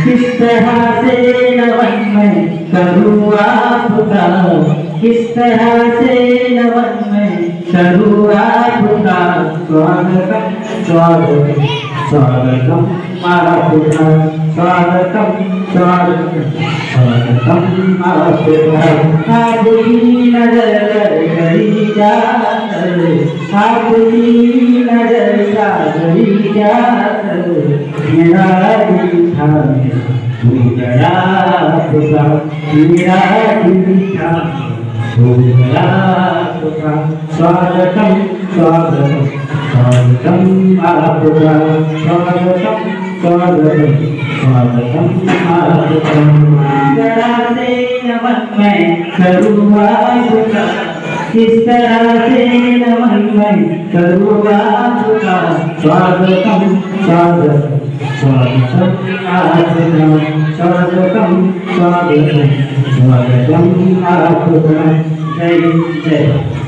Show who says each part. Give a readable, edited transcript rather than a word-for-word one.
Speaker 1: किस तरह से नवन में करूँ आपका, किस तरह से नवन में करूँ आपका स्वागतम स्वागतम स्वागतम आपका स्वागतम स्वागतम स्वागतम आपका। आपकी नजर गई जा आपकी नजर का गई जा मेरा दिल था गया आपका, मेरा दिल था गया आपका। स्वागतम स्वागतम स्वागतम आपका स्वागतम स्वागतम स्वागतम आपका। जरा से नमन में करूँ आपका, किस तरह से नमन में करूँ आपका स्वागतम स्वागतम स्वागतम आपका स्वागतम स्वागतम स्वागतम आपका। जय जय।